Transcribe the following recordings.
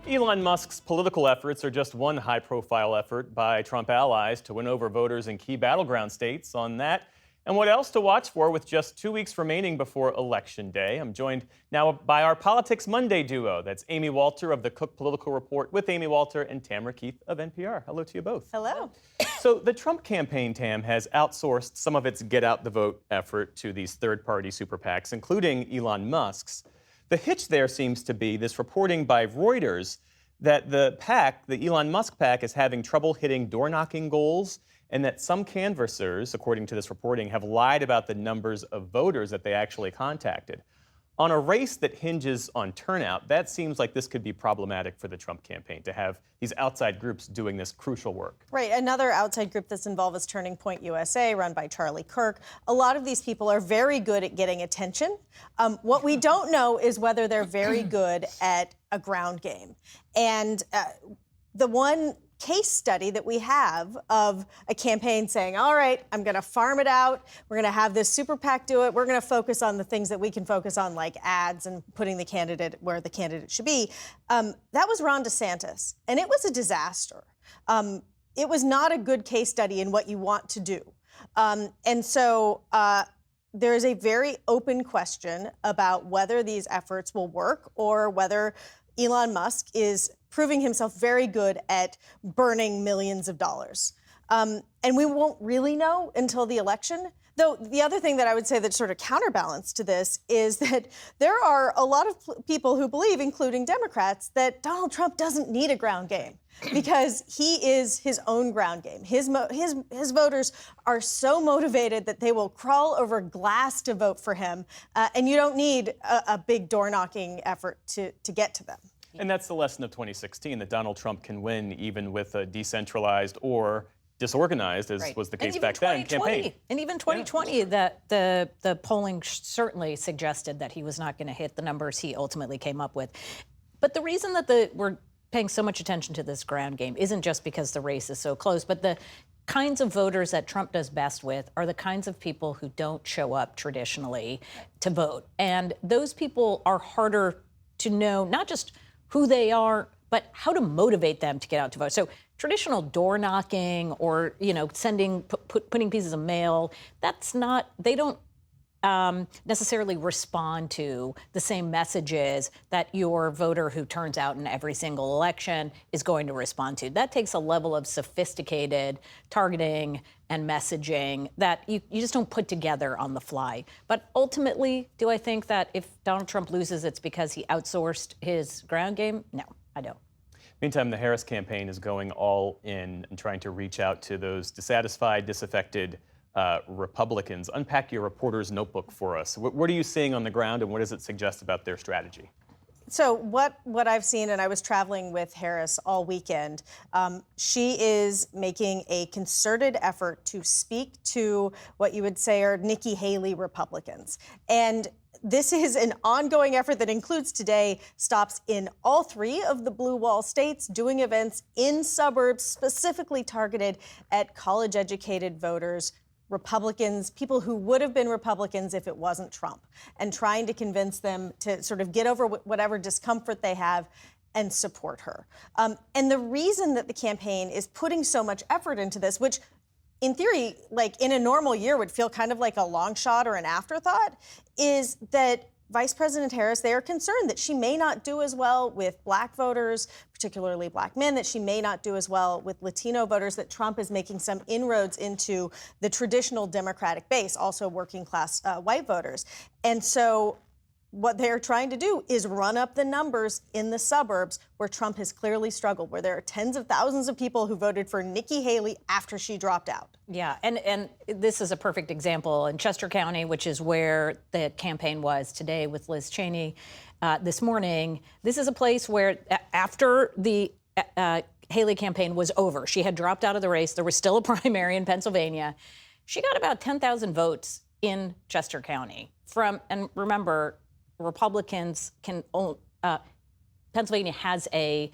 Elon Musk's political efforts are just one high-profile effort by Trump allies to win over voters in key battleground states. On that and what else to watch for with just 2 weeks remaining before Election Day, I'm joined now by our Politics Monday duo. That's Amy Walter of the Cook Political Report with Amy Walter and Tamara Keith of NPR. Hello to you both. Hello. So the Trump campaign, Tam, has outsourced some of its get-out-the-vote effort to these third-party super PACs, including Elon Musk's. The hitch there seems to be this reporting by Reuters that the PAC, the Elon Musk PAC, is having trouble hitting door-knocking goals, and that some canvassers, according to this reporting, have lied about the numbers of voters that they actually contacted. On a race that hinges on turnout, that seems like this could be problematic for the Trump campaign, to have these outside groups doing this crucial work. Right. Another outside group that's involved is Turning Point USA, run by Charlie Kirk. A lot of these people are very good at getting attention. What we don't know is whether they're very good at a ground game. And the one case study that we have of a campaign saying, all right, I'm going to farm it out. We're going to have this super PAC do it. We're going to focus on the things that we can focus on, like ads and putting the candidate where the candidate should be. That was Ron DeSantis, and it was a disaster. It was not a good case study in what you want to do. And so there is a very open question about whether these efforts will work or whether Elon Musk is proving himself very good at burning millions of dollars. And we won't really know until the election. Though the other thing that I would say that sort of counterbalance to this is that there are a lot of people who believe, including Democrats, that Donald Trump doesn't need a ground game because he is his own ground game. His voters are so motivated that they will crawl over glass to vote for him, and you don't need a big door-knocking effort to get to them. And that's the lesson of 2016, that Donald Trump can win even with a decentralized or disorganized, as was the case back then, campaign. And even 2020, that the polling certainly suggested that he was not going to hit the numbers he ultimately came up with. But the reason that we're paying so much attention to this ground game isn't just because the race is so close, but the kinds of voters that Trump does best with are the kinds of people who don't show up traditionally to vote. And those people are harder to know, not just who they are, but how to motivate them to get out to vote. So traditional door knocking or, putting pieces of mail, that's not, they don't necessarily respond to the same messages that your voter who turns out in every single election is going to respond to. That takes a level of sophisticated targeting and messaging that you just don't put together on the fly. But ultimately, do I think that if Donald Trump loses, it's because he outsourced his ground game? No, I don't. Meantime, the Harris campaign is going all in and trying to reach out to those dissatisfied, disaffected Republicans. Unpack your reporter's notebook for us. What are you seeing on the ground, and what does it suggest about their strategy? So what I've seen, and I was traveling with Harris all weekend, she is making a concerted effort to speak to what you would say are Nikki Haley Republicans. And this is an ongoing effort that includes today stops in all 3 of the blue wall states, doing events in suburbs specifically targeted at college-educated voters, Republicans, people who would have been Republicans if it wasn't Trump, and trying to convince them to sort of get over whatever discomfort they have and support her. And the reason that the campaign is putting so much effort into this, which in theory, like in a normal year would feel kind of like a long shot or an afterthought, is that Vice President Harris, they are concerned that she may not do as well with black voters, particularly black men, that she may not do as well with Latino voters, that Trump is making some inroads into the traditional Democratic base, also working class white voters. And so what they're trying to do is run up the numbers in the suburbs where Trump has clearly struggled, where there are tens of thousands of people who voted for Nikki Haley after she dropped out. Yeah, and this is a perfect example in Chester County, which is where the campaign was today with Liz Cheney this morning. This is a place where after the Haley campaign was over, she had dropped out of the race. There was still a primary in Pennsylvania. She got about 10,000 votes in Chester County and remember, Republicans can Pennsylvania has a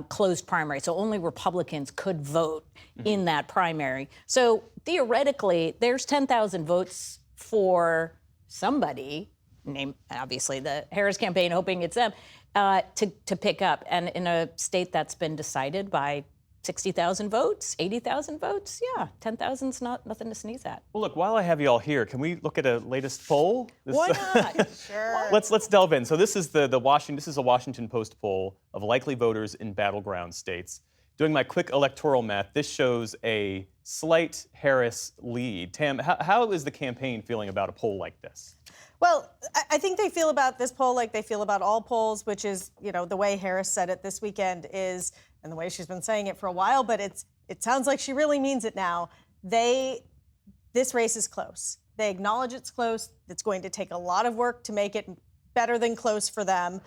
closed primary, so only Republicans could vote in that primary. So theoretically, there's 10,000 votes for somebody, named obviously the Harris campaign, hoping it's them, to pick up. And in a state that's been decided by 60,000 votes, 80,000 votes, yeah, 10,000's nothing to sneeze at. Well, look, while I have you all here, can we look at a latest poll? Why not? Sure. Let's delve in. So this is the Washington. This is a Washington Post poll of likely voters in battleground states. Doing my quick electoral math, this shows a slight Harris lead. Tam, how is the campaign feeling about a poll like this? Well, I think they feel about this poll like they feel about all polls, which is, the way Harris said it this weekend is, and the way she's been saying it for a while, but it sounds like she really means it now. This race is close. They acknowledge it's close. It's going to take a lot of work to make it better than close for them.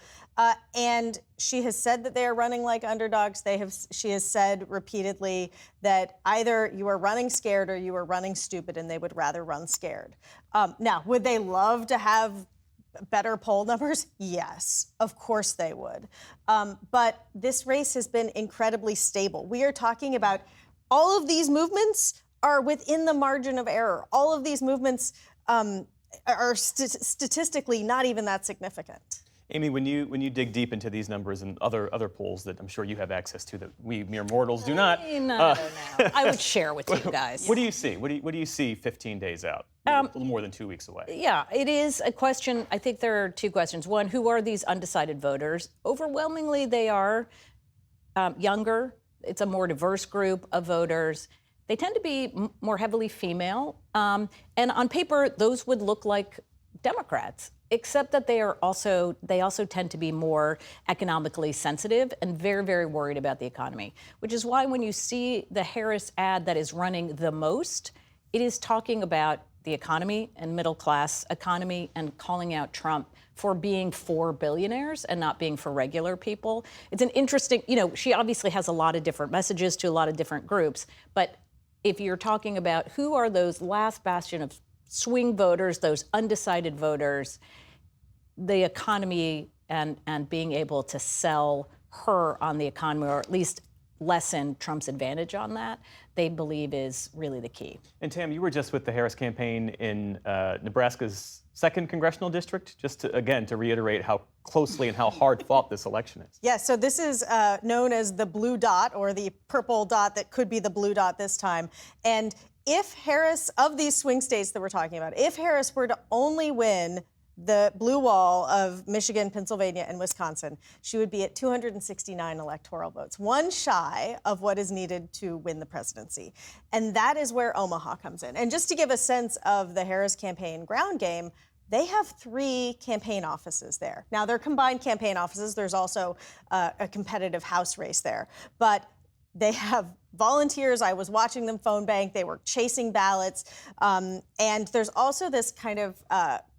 And she has said that they are running like underdogs. She has said repeatedly that either you are running scared or you are running stupid, and they would rather run scared. Now, would they love to have better poll numbers? Yes, of course they would. But this race has been incredibly stable. We are talking about all of these movements are within the margin of error. All of these movements are statistically not even that significant. Amy, when you dig deep into these numbers and other polls that I'm sure you have access to that we mere mortals do not, No. I would share with you guys. what do you see? What do you see 15 days out? A little more than 2 weeks away. Yeah, it is a question. I think there are two questions. One, who are these undecided voters? Overwhelmingly, they are younger. It's a more diverse group of voters. They tend to be more heavily female. And on paper, those would look like Democrats, except that they also tend to be more economically sensitive and very, very worried about the economy, which is why when you see the Harris ad that is running the most, it is talking about the economy and middle class economy and calling out Trump for being for billionaires and not being for regular people. It's an interesting, she obviously has a lot of different messages to a lot of different groups, but if you're talking about who are those last bastion of swing voters, those undecided voters, the economy and being able to sell her on the economy, or at least lessen Trump's advantage on that, they believe is really the key. And Tam, you were just with the Harris campaign in Nebraska's 2nd congressional district, just to reiterate how closely and how hard fought this election is. Yeah, so this is known as the blue dot, or the purple dot that could be the blue dot this time. And if Harris, of these swing states that we're talking about, if Harris were to only win the blue wall of Michigan, Pennsylvania, and Wisconsin, she would be at 269 electoral votes, one shy of what is needed to win the presidency. And that is where Omaha comes in. And just to give a sense of the Harris campaign ground game, they have 3 campaign offices there. Now, they're combined campaign offices. There's also a competitive House race there. But they have volunteers. I was watching them phone bank. They were chasing ballots. And there's also this kind of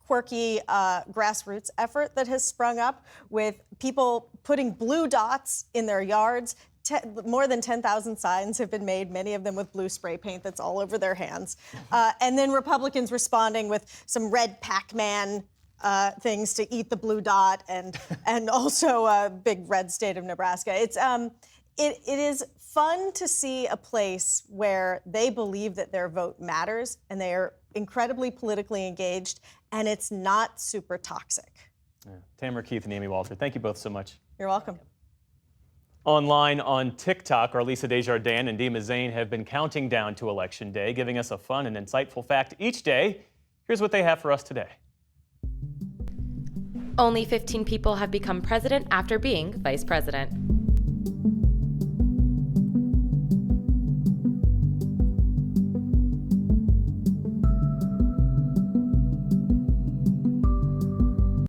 quirky grassroots effort that has sprung up with people putting blue dots in their yards. More than 10,000 signs have been made, many of them with blue spray paint that's all over their hands. And then Republicans responding with some red Pac-Man things to eat the blue dot, and also a big red state of Nebraska. It is fun to see a place where they believe that their vote matters and they are incredibly politically engaged, and it's not super toxic. Yeah. Tamara Keith and Amy Walter, thank you both so much. You're welcome. Online on TikTok, our Lisa Desjardins and Dima Zain have been counting down to Election Day, giving us a fun and insightful fact each day. Here's what they have for us today. Only 15 people have become president after being vice president.